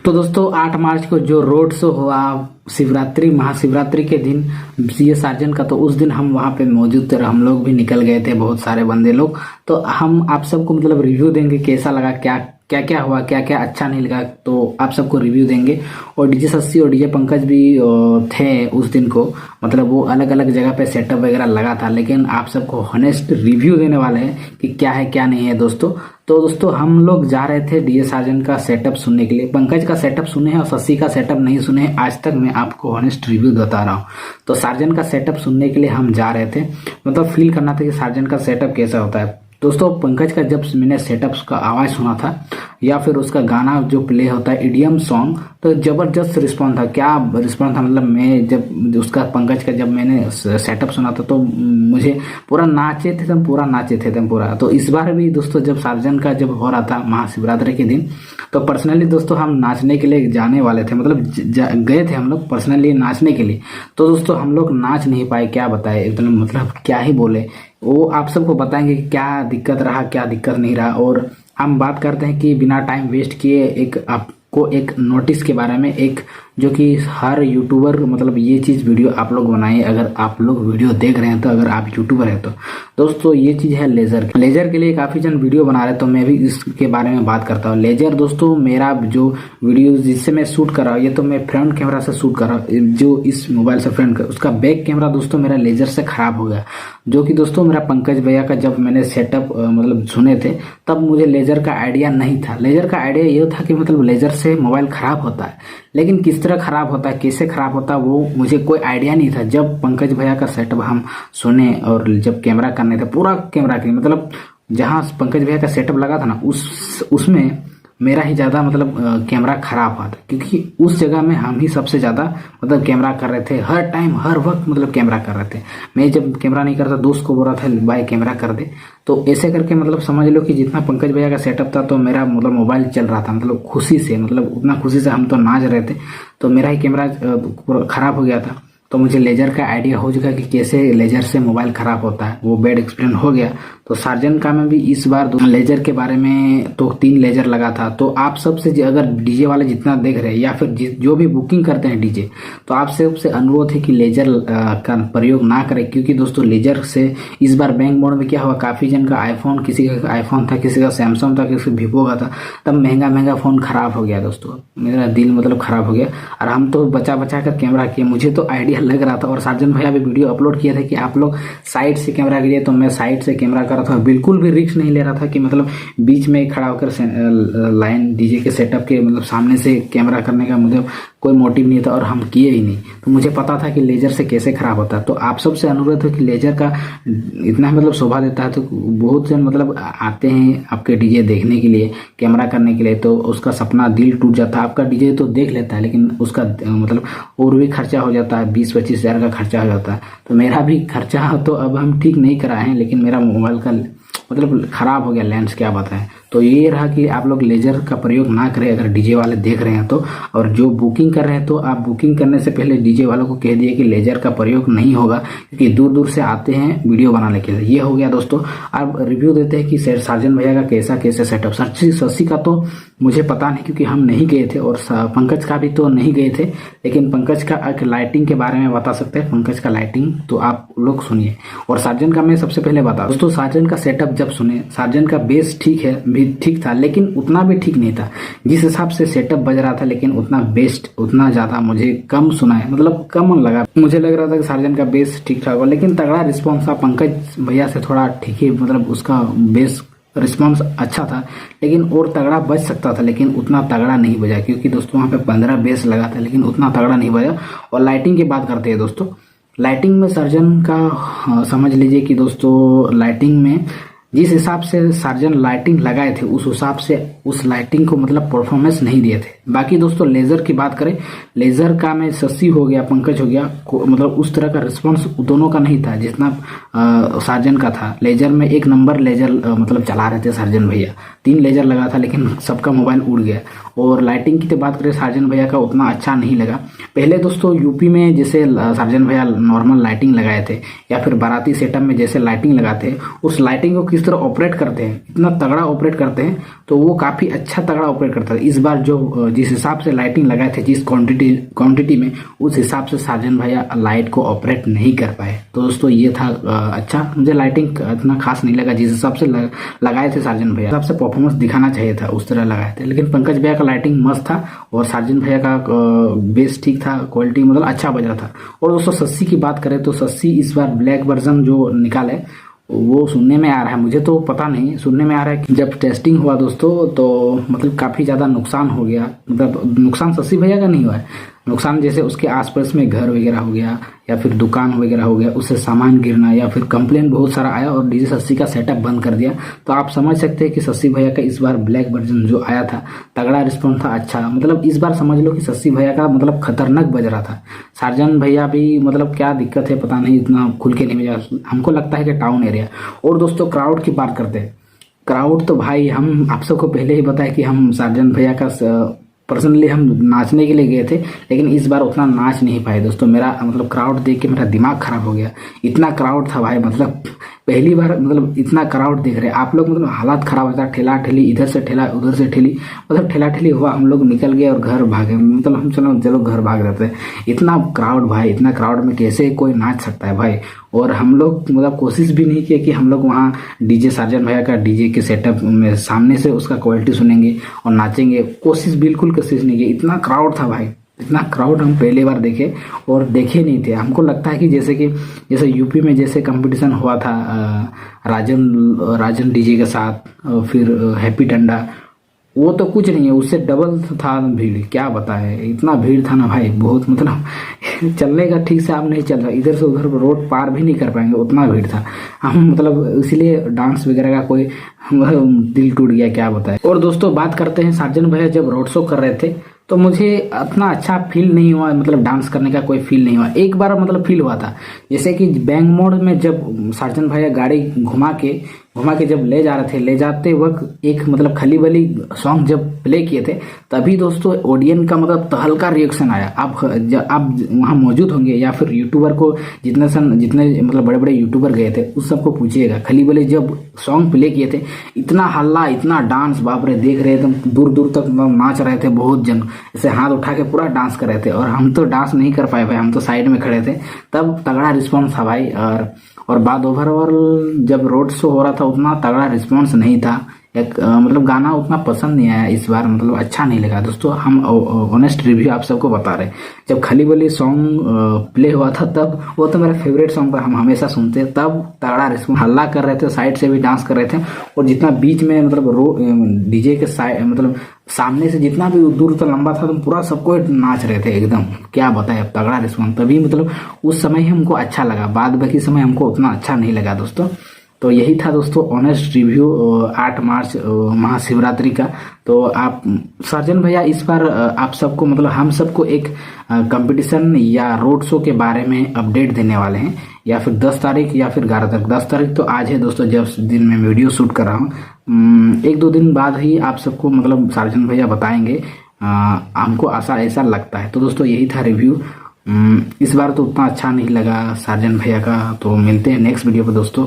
तो दोस्तों 8 मार्च को जो रोड शो हुआ शिवरात्रि महाशिवरात्रि के दिन सीए सार्जन का, तो उस दिन हम वहाँ पे मौजूद थे। हम लोग भी निकल गए थे, बहुत सारे बंदे लोग। तो हम आप सबको मतलब रिव्यू देंगे कैसा लगा, क्या क्या क्या हुआ, क्या क्या अच्छा नहीं लगा, तो आप सबको रिव्यू देंगे। और डीजे सस्सी और डीजे पंकज भी थे उस दिन को, मतलब वो अलग अलग जगह पे सेटअप वगैरह लगा था, लेकिन आप सबको हॉनेस्ट रिव्यू देने वाले हैं कि क्या है क्या नहीं है दोस्तों। तो दोस्तों हम लोग जा रहे थे डीजे सार्जन का सेटअप सुनने के लिए। पंकज का सेटअप सुने हैं और सस्सी का सेटअप नहीं सुने हैं आज तक। मैं आपको हॉनेस्ट रिव्यू बता रहा हूँ। तो सार्जन का सेटअप सुनने के लिए हम जा रहे थे, मतलब फील करना था कि सार्जन का सेटअप कैसा होता है। दोस्तों पंकज का जब मैंने सेटअप का आवाज़ सुना था या फिर उसका गाना जो प्ले होता है ईडीएम सॉन्ग, तो ज़बरदस्त रिस्पॉन्स था। क्या रिस्पॉन्स था, मतलब मैं जब उसका पंकज का जब मैंने सेटअप सुना था तो मुझे पूरा नाचे थे हम, पूरा नाचे थे हम पूरा। तो इस बार भी दोस्तों जब सार्जन का जब हो रहा था महाशिवरात्रि के दिन, तो पर्सनली दोस्तों हम नाचने के लिए जाने वाले थे, मतलब गए थे हम लोग पर्सनली नाचने के लिए। तो दोस्तों हम लोग नाच नहीं पाए, क्या बताए, एकदम मतलब क्या ही बोले। वो आप सबको बताएंगे कि क्या दिक्कत रहा क्या दिक्कत नहीं रहा। और हम बात करते हैं कि बिना टाइम वेस्ट किए एक आपको एक नोटिस के बारे में, एक जो कि हर यूट्यूबर मतलब ये चीज़ वीडियो आप लोग बनाइए। अगर आप लोग वीडियो देख रहे हैं तो, अगर आप यूट्यूबर हैं तो दोस्तों ये चीज़ है लेज़र। लेज़र के लिए काफ़ी जन वीडियो बना रहे हैं, तो मैं भी इसके बारे में बात करता हूँ। लेज़र दोस्तों मेरा जो वीडियो जिससे मैं शूट कर रहा हूँ, ये तो मैं फ्रंट कैमरा से शूट कर रहा हूँ, जो इस मोबाइल से फ्रंट, उसका बैक कैमरा दोस्तों मेरा लेज़र से ख़राब हो गया। जो कि दोस्तों मेरा पंकज भैया का जब मैंने सेटअप मतलब सुने थे, तब मुझे लेज़र का आइडिया नहीं था। लेज़र का आइडिया ये था कि मतलब लेज़र से मोबाइल ख़राब होता है, लेकिन किस तरह खराब होता है, कैसे खराब होता है, वो मुझे कोई आइडिया नहीं था। जब पंकज भैया का सेटअप हम सुने और जब कैमरा करने थे, पूरा कैमरा के मतलब जहाँ पंकज भैया का सेटअप लगा था ना, उसमें मेरा ही ज़्यादा मतलब कैमरा खराब हुआ था, क्योंकि उस जगह में हम ही सबसे ज़्यादा मतलब कैमरा कर रहे थे, हर टाइम हर वक्त मतलब कैमरा कर रहे थे। मैं जब कैमरा नहीं करता दोस्त को बोल रहा था भाई कैमरा कर दे। तो ऐसे करके मतलब समझ लो कि जितना पंकज भैया का सेटअप था, तो मेरा मतलब मोबाइल चल रहा था मतलब खुशी से, मतलब उतना खुशी से हम तो नाच रहे थे, तो मेरा ही कैमरा खराब हो गया था। तो मुझे लेज़र का आइडिया हो चुका कि कैसे लेज़र से मोबाइल ख़राब होता है, वो बेड एक्सप्लेन हो गया। तो सार्जन का में भी इस बार लेज़र के बारे में तो 3 लेज़र लगा था। तो आप सबसे अगर डीजे वाले जितना देख रहे हैं या फिर जो भी बुकिंग करते हैं डीजे, तो आप सबसे अनुरोध है कि लेज़र का प्रयोग ना करें, क्योंकि दोस्तों लेज़र से इस बार बैंक मोड में क्या हुआ, काफ़ी जन का आईफोन, किसी का आईफोन था, किसी का सैमसंग था, किसी का वीवो का था, तब महंगा महंगा फ़ोन ख़राब हो गया दोस्तों। मेरा दिल मतलब ख़राब हो गया, और हम तो बचा बचा कर कैमरा किए। मुझे तो आइडिया लग रहा था, और सार्जन भैया भी वीडियो अपलोड किए थे कि आप लोग साइड से कैमरा कीजिए, तो मैं साइड से कैमरा कर रहा था। बिल्कुल भी रिस्क नहीं ले रहा था कि मतलब बीच में खड़ा होकर लाइन डीजे के सेटअप के मतलब सामने से कैमरा करने का मुझे कोई मोटिव नहीं था, और हम किए ही नहीं। तो मुझे पता था कि लेज़र से कैसे खराब होता है। तो आप सबसे अनुरोध है कि लेज़र का इतना मतलब शोभा देता है, तो बहुत जन मतलब आते हैं आपके डीजे देखने के लिए, कैमरा करने के लिए, तो उसका सपना दिल टूट जाता है। आपका डीजे तो देख लेता है, लेकिन उसका मतलब और भी खर्चा हो जाता है, 20-25 हज़ार का खर्चा हो जाता है। तो मेरा भी खर्चा तो अब हम ठीक नहीं कराए हैं, लेकिन मेरा मोबाइल का मतलब ख़राब हो गया लेंस, क्या बताएं। तो ये रहा कि आप लोग लेज़र का प्रयोग ना करें अगर डीजे वाले देख रहे हैं तो। और जो बुकिंग कर रहे हैं, तो आप बुकिंग करने से पहले डीजे वालों को कह दिए कि लेज़र का प्रयोग नहीं होगा, क्योंकि दूर दूर से आते हैं वीडियो बनाने के लिए। ये हो गया दोस्तों। अब रिव्यू देते हैं कि सार्जन भैया का कैसे सेटअप। सस्सी का तो मुझे पता नहीं, क्योंकि हम नहीं गए थे, और पंकज का भी तो नहीं गए थे, लेकिन पंकज का एक लाइटिंग के बारे में बता सकते हैं। पंकज का लाइटिंग तो आप लोग सुनिए, और सार्जन का मैं सबसे पहले बता दोस्तों। सार्जन का सेटअप जब सुने, सार्जन का बेस ठीक है, भी ठीक था, लेकिन उतना भी ठीक नहीं था। जिस हिसाब से सेटअप बज रहा था, लेकिन उतना बेस्ट उतना ज़्यादा मुझे कम सुना है, मतलब कम लगा। मुझे लग रहा था कि सार्जन का बेस ठीक ठाक होगा, लेकिन तगड़ा रिस्पॉन्स था। पंकज भैया से थोड़ा ठीक ही मतलब उसका बेस रिस्पॉन्स अच्छा था, लेकिन और तगड़ा बज सकता था, लेकिन उतना तगड़ा नहीं बजा, क्योंकि दोस्तों वहाँ पे 15 बेस लगा था, लेकिन उतना तगड़ा नहीं बजा। और लाइटिंग की बात करते हैं दोस्तों, लाइटिंग में सार्जन का समझ लीजिए कि दोस्तों लाइटिंग में जिस हिसाब से सार्जन लाइटिंग लगाए थे, उस हिसाब से उस लाइटिंग को मतलब परफॉर्मेंस नहीं दिए थे। बाकी दोस्तों लेज़र की बात करें, लेज़र का में सस्सी हो गया, पंकज हो गया, मतलब उस तरह का रिस्पॉन्स दोनों का नहीं था जितना सार्जन का था। लेज़र में 1 नंबर लेज़र मतलब चला रहे थे सार्जन भैया। 3 लेज़र लगा था, लेकिन सबका मोबाइल उड़ गया। और लाइटिंग की तो बात करें, सार्जन भैया का उतना अच्छा नहीं लगा। पहले दोस्तों यूपी में जैसे सार्जन भैया नॉर्मल लाइटिंग लगाए थे, या फिर बाराती सेटअप में जैसे लाइटिंग लगाते, उस लाइटिंग को किस तरह ऑपरेट करते हैं, इतना तगड़ा ऑपरेट करते हैं, तो वो काफ़ी अच्छा तगड़ा ऑपरेट करता है। इस बार जो जिस हिसाब से लाइटिंग लगाए थे, जिस क्वांटिटी में, उस हिसाब से साजन भैया लाइट को ऑपरेट नहीं कर पाए। तो दोस्तों ये था अच्छा, मुझे लाइटिंग इतना खास नहीं लगा। जिस हिसाब से लगाए थे साजन भैया, हिसाब से परफॉर्मेंस दिखाना चाहिए था, उस तरह लगाए थे। लेकिन पंकज भैया का लाइटिंग मस्त था और साजन भैया का बेस ठीक था, क्वालिटी मतलब अच्छा बज रहा था। और दोस्तों सस्सी की बात करें तो सस्सी इस बार ब्लैक वर्जन जो निकाले वो सुनने में आ रहा है, मुझे तो पता नहीं, सुनने में आ रहा है कि जब टेस्टिंग हुआ दोस्तों तो मतलब काफ़ी ज़्यादा नुकसान हो गया। मतलब नुकसान शशि भैया का नहीं हुआ है, नुकसान जैसे उसके आसपास में घर वगैरह हो गया या फिर दुकान वगैरह हो गया, उससे सामान गिरना या फिर कंप्लेन बहुत सारा आया और डीजे शशि का सेटअप बंद कर दिया। तो आप समझ सकते हैं कि शशि भैया का इस बार ब्लैक वर्जन जो आया था तगड़ा रिस्पॉन्स था, अच्छा। मतलब इस बार समझ लो कि शशि भैया का मतलब खतरनाक बज रहा था। साजन भैया भी मतलब क्या दिक्कत है पता नहीं, इतना खुल के नहीं बजा, हमको लगता है कि टाउन एरिया। और दोस्तों क्राउड की बात करते हैं, क्राउड तो भाई हम आप सबको पहले ही बताया कि हम साजन भैया का पर्सनली हम नाचने के लिए गए थे, लेकिन इस बार उतना नाच नहीं पाए दोस्तों। मेरा मतलब क्राउड देख के मेरा दिमाग खराब हो गया, इतना क्राउड था भाई, मतलब पहली बार मतलब इतना क्राउड देख रहे आप लोग, मतलब हालत खराब होता। ठेला ठेली, इधर से ठेला उधर से ठेली, मतलब ठेला ठेली हुआ, हम लोग निकल गए और घर भागे। मतलब हम चलो घर भाग जाते हैं, इतना क्राउड भाई, इतना क्राउड में कैसे कोई नाच सकता है भाई। और हम लोग मतलब कोशिश भी नहीं किया कि हम लोग वहाँ डीजे साजन भैया का डीजे के सेटअप में सामने से उसका क्वालिटी सुनेंगे और नाचेंगे, कोशिश नहीं की। इतना क्राउड था भाई, इतना क्राउड हम पहली बार देखे और देखे नहीं थे। हमको लगता है कि जैसे यूपी में जैसे कंपटीशन हुआ था राजन डीजे के साथ, फिर हैप्पी टंडा, वो तो कुछ नहीं है, उससे डबल था भीड़। क्या बताए, इतना भीड़ था ना भाई, बहुत मतलब चलने का ठीक से आप नहीं चल रहा, इधर से उधर रोड पार भी नहीं कर पाएंगे, उतना भीड़ था। हम मतलब इसलिए डांस वगैरह का कोई दिल टूट गया, क्या बताए। और दोस्तों बात करते हैं, साजन भैया जब रोड शो कर रहे थे तो मुझे इतना अच्छा फील नहीं हुआ, मतलब डांस करने का कोई फील नहीं हुआ। एक बार मतलब फील हुआ था, जैसे कि बैंक मोड़ में जब साजन भैया गाड़ी घुमा के जब ले जा रहे थे, ले जाते वक्त एक मतलब खली बली सॉन्ग जब प्ले किए थे, तभी दोस्तों ऑडियंस का मतलब तहलका रिएक्शन आया। आप वहाँ मौजूद होंगे या फिर यूट्यूबर को जितने मतलब बड़े बड़े यूट्यूबर गए थे उस सबको पूछिएगा, खली बली जब सॉन्ग प्ले किए थे, इतना हल्ला, इतना डांस, बाप रे, देख रहे एकदम दूर दूर तक नाच रहे थे बहुत जन, ऐसे हाथ उठा के पूरा डांस कर रहे थे। और हम तो डांस नहीं कर पाए भाई, हम तो साइड में खड़े थे, तब तगड़ा रिस्पॉन्स था भाई। और बाद ओवरऑल जब रोड शो हो रहा था उतना तगड़ा रिस्पॉन्स नहीं था, मतलब गाना उतना पसंद नहीं आया इस बार, मतलब अच्छा नहीं लगा दोस्तों। हम ऑनेस्ट रिव्यू आप सबको बता रहे, जब खली बली सॉन्ग प्ले हुआ था तब, वो तो मेरा फेवरेट सॉन्ग था, हम हमेशा सुनते, तब तगड़ा रिस्पॉन्स, हल्ला कर रहे थे, साइड से भी डांस कर रहे थे। और जितना बीच में मतलब डीजे के साइड मतलब सामने से जितना भी दूर तक लंबा था, तो पूरा सबको नाच रहे थे एकदम, क्या बताए, अब तगड़ा रिस्पॉन्स। तभी मतलब उस समय ही हमको अच्छा लगा, बाद बाकी समय हमको उतना अच्छा नहीं लगा दोस्तों। तो यही था दोस्तों ऑनेस्ट रिव्यू 8 मार्च महाशिवरात्रि का। तो आप साजन भैया इस बार आप सबको मतलब हम सबको एक कंपटीशन या रोड शो के बारे में अपडेट देने वाले हैं, या फिर 10 तारीख या फिर 11 तारीख। 10 तारीख तो आज है दोस्तों, जब दिन में वीडियो शूट कर रहा हूँ, 1-2 दिन बाद ही आप सबको मतलब साजन भैया बताएंगे, हमको ऐसा लगता है। तो दोस्तों यही था रिव्यू, इस बार तो उतना अच्छा नहीं लगा साजन भैया का। तो मिलते हैं नेक्स्ट वीडियो पर दोस्तों।